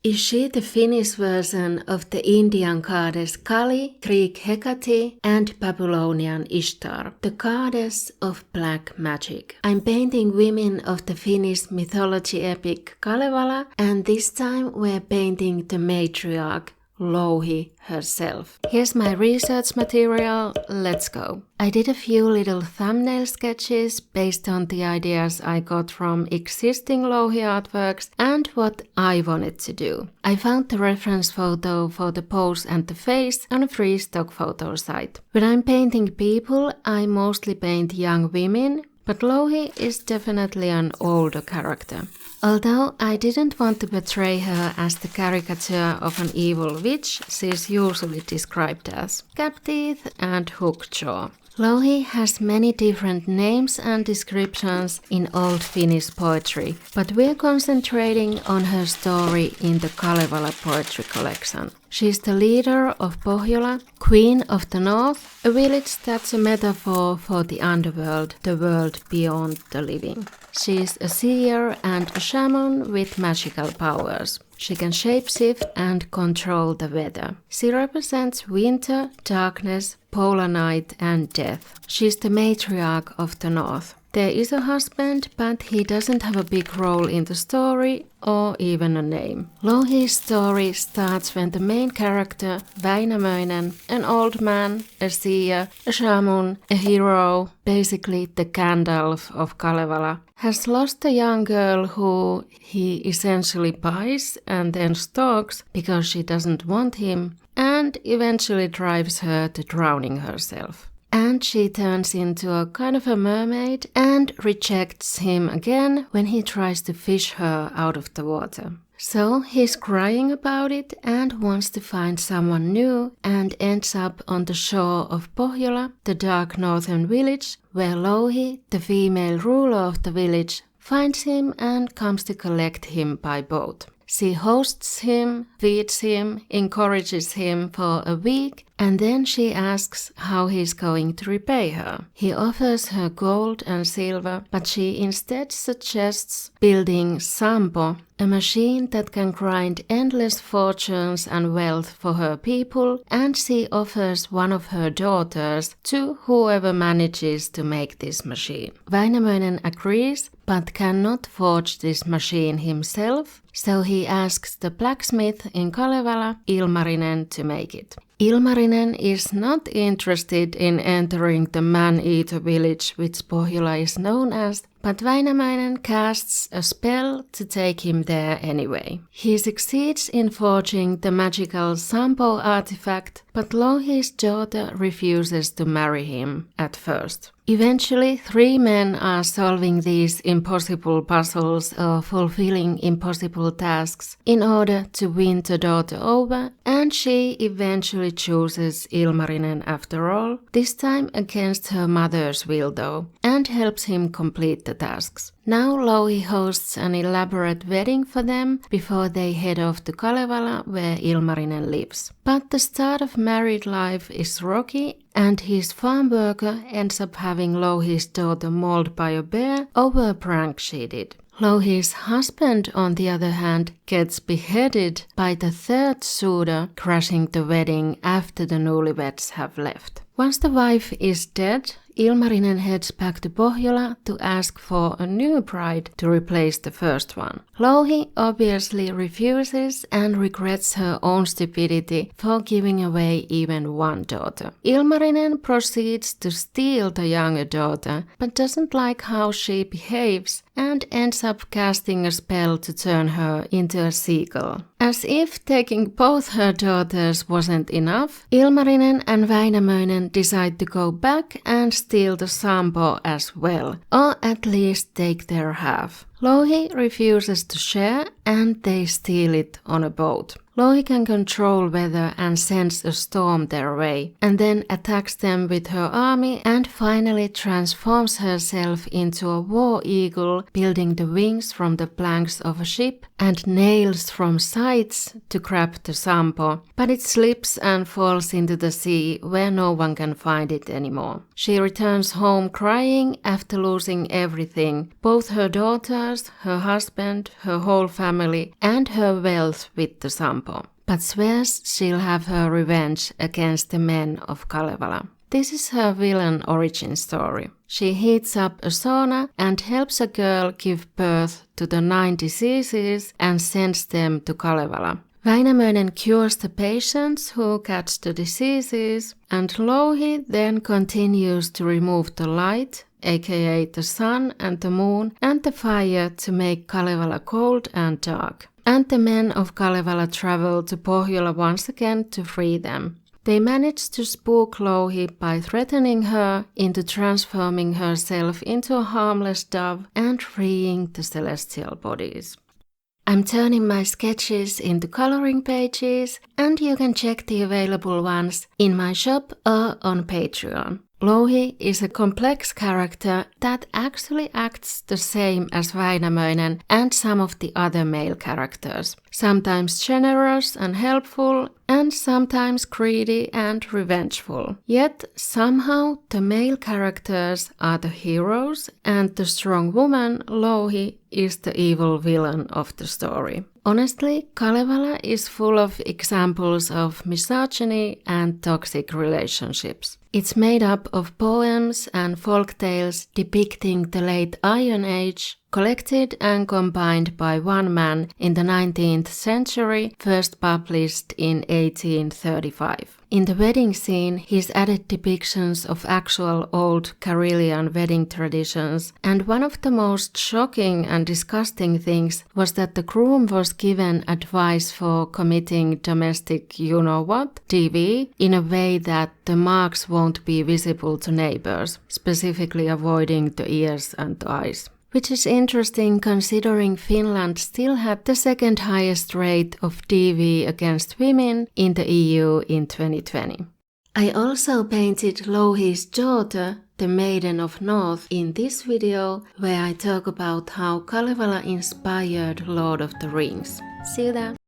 Is she the Finnish version of the Indian goddess Kali, Greek Hekate and Babylonian Ishtar, the goddess of black magic? I'm painting women of the Finnish mythology epic Kalevala, and this time we're painting the matriarch Louhi herself. Here's my research material, let's go. I did a few little thumbnail sketches based on the ideas I got from existing Louhi artworks and what I wanted to do. I found the reference photo for the pose and the face on a free stock photo site. When I'm painting people, I mostly paint young women, but Louhi is definitely an older character. Although I didn't want to portray her as the caricature of an evil witch she's usually described as, cap teeth and hook jaw. Louhi has many different names and descriptions in Old Finnish poetry, but we're concentrating on her story in the Kalevala poetry collection. She's the leader of Pohjola, Queen of the North, a village that's a metaphor for the underworld, the world beyond the living. She's a seer and a shaman with magical powers. She can shapeshift and control the weather. She represents winter, darkness, polar night and death. She's the matriarch of the North. There is a husband, but he doesn't have a big role in the story or even a name. Louhi's story starts when the main character, Väinämöinen, an old man, a seer, a shaman, a hero, basically the Gandalf of Kalevala, has lost a young girl who he essentially buys and then stalks because she doesn't want him, and eventually drives her to drowning herself. And she turns into a kind of a mermaid and rejects him again when he tries to fish her out of the water. So he's crying about it and wants to find someone new and ends up on the shore of Pohjola, the dark northern village, where Louhi, the female ruler of the village, finds him and comes to collect him by boat. She hosts him, feeds him, encourages him for a week, and then she asks how he's going to repay her. He offers her gold and silver, but she instead suggests building Sampo, a machine that can grind endless fortunes and wealth for her people, and she offers one of her daughters to whoever manages to make this machine. Väinämöinen agrees, but cannot forge this machine himself, so he asks the blacksmith in Kalevala, Ilmarinen, to make it. Ilmarinen is not interested in entering the man-eater village which Pohjola is known as, but Väinämöinen casts a spell to take him there anyway. He succeeds in forging the magical Sampo artifact, but Louhi's daughter refuses to marry him at first. Eventually, 3 men are solving these impossible puzzles or fulfilling impossible tasks in order to win the daughter over, and she eventually chooses Ilmarinen after all, this time against her mother's will though, and helps him complete the tasks. Now Louhi hosts an elaborate wedding for them before they head off to Kalevala where Ilmarinen lives. But the start of married life is rocky, and his farm worker ends up having Louhi's daughter mauled by a bear over a prank she did. Louhi's husband, on the other hand, gets beheaded by the 3rd suitor, crashing the wedding after the newlyweds have left. Once the wife is dead, Ilmarinen heads back to Pohjola to ask for a new bride to replace the first one. Louhi obviously refuses and regrets her own stupidity for giving away even one daughter. Ilmarinen proceeds to steal the younger daughter, but doesn't like how she behaves and ends up casting a spell to turn her into a seagull. As if taking both her daughters wasn't enough, Ilmarinen and Väinämöinen decide to go back and steal the Sampo as well, or at least take their half. Louhi refuses to share and they steal it on a boat. Louhi can control weather and sends a storm their way, and then attacks them with her army and finally transforms herself into a war eagle, building the wings from the planks of a ship and nails from sides to grab the Sampo, but it slips and falls into the sea where no one can find it anymore. She returns home crying after losing everything, both her daughters, her husband, her whole family and her wealth with the Sampo, but swears she'll have her revenge against the men of Kalevala. This is her villain origin story. She heats up a sauna and helps a girl give birth to the 9 diseases and sends them to Kalevala. Väinämöinen cures the patients who catch the diseases, and Louhi then continues to remove the light, aka the sun and the moon, and the fire to make Kalevala cold and dark. And the men of Kalevala travel to Pohjola once again to free them. They manage to spook Louhi by threatening her into transforming herself into a harmless dove and freeing the celestial bodies. I'm turning my sketches into coloring pages, and you can check the available ones in my shop or on Patreon. Louhi is a complex character that actually acts the same as Väinämöinen and some of the other male characters. Sometimes generous and helpful, and sometimes greedy and revengeful. Yet somehow the male characters are the heroes, and the strong woman, Louhi, is the evil villain of the story. Honestly, Kalevala is full of examples of misogyny and toxic relationships. It's made up of poems and folk tales depicting the late Iron Age, collected and combined by one man in the 19th century, first published in 1835. In the wedding scene, he's added depictions of actual old Karelian wedding traditions, and one of the most shocking and disgusting things was that the groom was given advice for committing domestic you-know-what, TV, in a way that the marks won't be visible to neighbors, specifically avoiding the ears and the eyes. Which is interesting considering Finland still had the second highest rate of DV against women in the EU in 2020. I also painted Louhi's daughter, the Maiden of North, in this video where I talk about how Kalevala inspired Lord of the Rings. See you there!